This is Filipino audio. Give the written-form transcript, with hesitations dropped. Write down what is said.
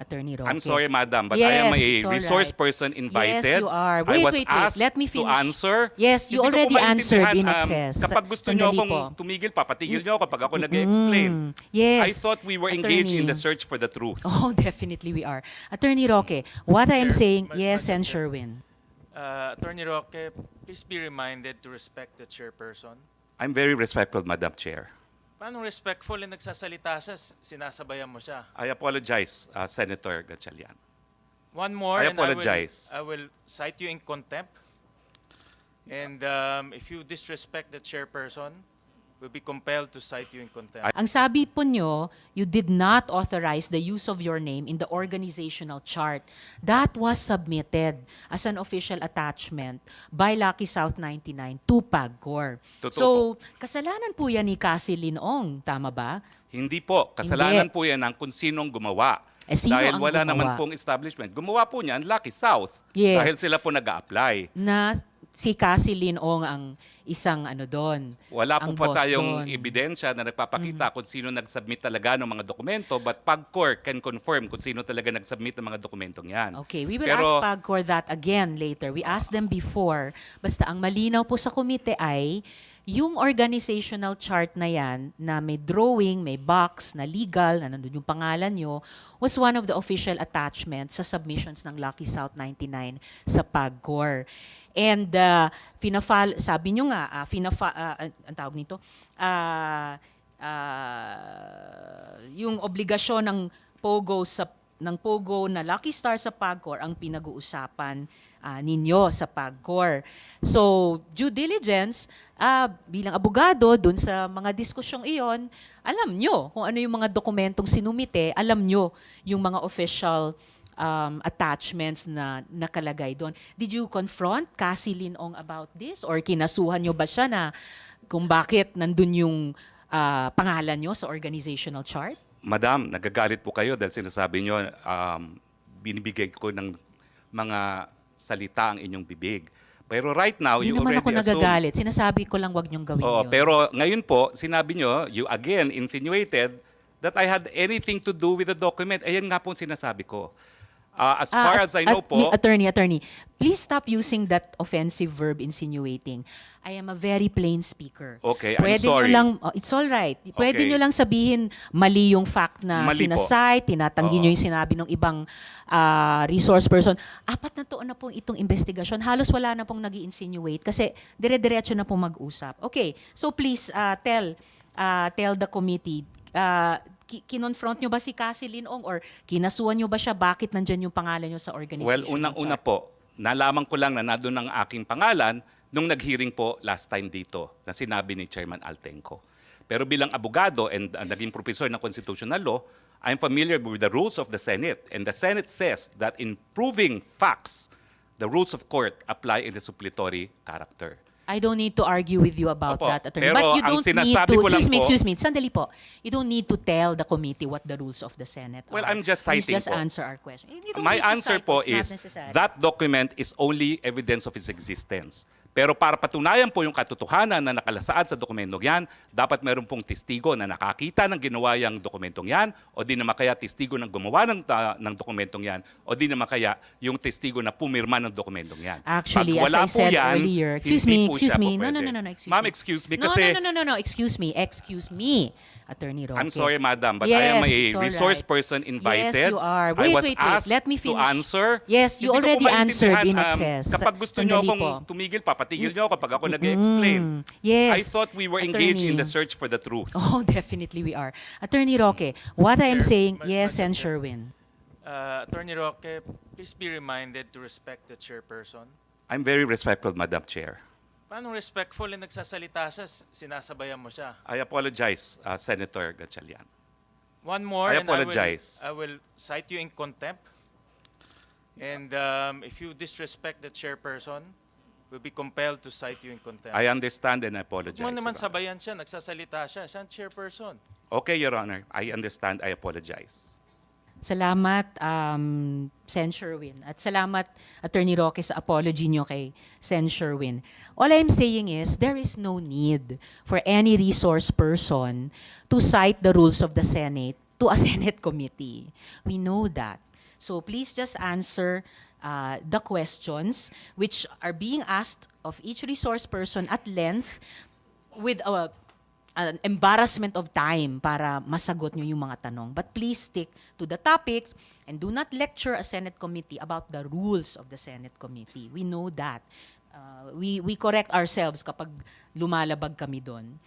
Attorney Roque. I'm sorry, madam, but I am Yes, a it's all resource right. person invited. Yes, you are. I Wait, was wait, wait. asked Let me to finish. answer. Yes, you Hindi ko po already answered in maintindihan, excess. Kapag gusto niyo Sandali akong po. tumigil, papatigil niyo ako kapag ako nag-explain. Yes. I thought we were engaged in the Attorney. search for the truth. Oh, definitely we are. Attorney Roque, what I am Chair, saying, Madam yes, Chair. and Sherwin. Attorney Roque, please be reminded to respect the chairperson. I'm very respectful, Madam Chair. Paano respectful na nagsasalita siya, sinasabayan mo siya? I apologize, Senator Gatchalian. One more, I and apologize. I will cite you in contempt. And if you disrespect the chairperson, we'll be compelled to cite you in contempt. Ang sabi po nyo, you did not authorize the use of your name in the organizational chart. That was submitted as an official attachment by Lucky South 99 to PAGCOR. Totoo So, kasalanan po yan ni Cassie Linong, tama ba? Hindi po. Kasalanan Hindi. po yan ng kung sinong gumawa. Eh, sino Dahil ang wala gumawa? naman pong establishment. Gumawa po niyan, Lucky South. Yes. Dahil sila po nag-a-apply. Na si Cassie Linong ang isang ano doon. Wala po ang pa boss tayong doon. ebidensya na nagpapakita kung sino nag-submit talaga ng mga dokumento, but PAGCOR can confirm kung sino talaga nag-submit ng mga dokumentong yan. Okay, we will Pero- ask PAGCOR that again later. We asked them before. Basta ang malinaw po sa komite ay yung organizational chart na yan na may drawing, may box, na legal, na nandun yung pangalan nyo, was one of the official attachments sa submissions ng Lucky South 99 sa PAGCOR. And sabi nyo nga, ang tawag nito, yung obligasyon ng Pogo na Lucky Star sa PAGCOR ang pinag-uusapan ninyo sa PAGCOR. So, due diligence, bilang abogado, dun sa mga diskusyong iyon, alam nyo kung ano yung mga dokumentong sinumite, alam nyo yung mga official attachments na nakalagay doon. Did you confront Cassie Linong about this? Or kinasuhan nyo ba siya na kung bakit nandun yung pangalan nyo sa organizational chart? Madam, nagagalit po kayo dahil sinasabi nyo, binibigay ko ng mga salita ang inyong bibig. Pero right now, Hindi you naman already ako assume... nagagalit. Sinasabi ko lang wag niyong gawin Oo, yun. pero ngayon po, sinabi nyo, you again insinuated that I had anything to do with the document. Ayan nga po ang sinasabi ko. As far as I know po... Attorney, please stop using that offensive verb insinuating. I am a very plain speaker. Okay, I'm Pwede nyo sorry. lang, it's all right. Pwede Okay. nyo lang sabihin mali yung fact na Mali po. sinasite, tinatanggi Oo. nyo yung sinabi ng ibang resource person. 4 na taon na pong itong investigasyon. Halos wala na pong nag insinuate kasi dire-diretso na pong mag-usap. Okay, so please tell the committee, kinonfront nyo ba si Cassie Linong or kinasuhan nyo ba siya? Bakit nandyan yung pangalan nyo sa organization? Well, unang-una po, nalaman ko lang na nandun ang aking pangalan nung nag-hearing po last time dito na sinabi ni Chairman Altenco. Pero bilang abogado and naging professor ng constitutional law, I'm familiar with the rules of the Senate. And the Senate says that in proving facts, the rules of court apply in the suppletory character. I don't need to argue with you about Opo, that, attorney. pero But you ang don't need sinasabi to, ko lang excuse po- me, sandali po. You don't need to tell the committee what the rules of the Senate Well, are. I'm just Please citing just po. answer our question. You don't My need to answer cite, po it's not is necessary. that document is only evidence of its existence. Pero para patunayan po yung katotohanan na nakalasaad sa dokumentong yan, dapat meron pong testigo na nakakita ng ginawa yung dokumentong yan, o di naman kaya testigo ng gumawa ng dokumentong yan, o di naman kaya yung testigo na pumirma ng dokumentong yan. Actually, Pag as wala I po said yan, earlier, excuse hindi me, po excuse siya me. po No, pwede. excuse Ma'am, me. excuse me No, kasi... no, excuse me, Attorney Roque. I'm sorry, madam, but I am Yes, a it's all resource right. person invited. Yes, you are. I Wait, was wait. asked Let me to finish. answer. Yes, you Hindi ko po already answered in maintindihan, excess. Kapag gusto niyo Sandali akong po. tumigil, papatigil niyo ako kapag ako nag-explain. Yes. I thought we were engaged in the Attorney. search for the truth. Oh, definitely we are. Attorney Roque, what I am Chair, saying, Madam yes, and Chair. Sherwin. Attorney Roque, please be reminded to respect the chairperson. I'm very respectful, Madam Chair. Paano respectful na nagsasalita siya, sinasabayan mo siya? I apologize, Senator Gatchalian. One more, I and apologize. I will cite you in contempt. And if you disrespect the chairperson, we'll be compelled to cite you in contempt. I understand and I apologize. Huwag mo naman Your Honor. sabayan siya, nagsasalita siya. Siya ang chairperson. Okay, Your Honor. I understand. I apologize. Salamat, Sen Sherwin. At salamat, Attorney Roque, sa apology nyo kay Sen Sherwin. All I'm saying is, there is no need for any resource person to cite the rules of the Senate to a Senate committee. We know that. So please just answer the questions which are being asked of each resource person at length with an embarrassment of time para masagot nyo yung mga tanong. But please stick to the topics and do not lecture a Senate committee about the rules of the Senate committee. We know that. We correct ourselves kapag lumalabag kami doon.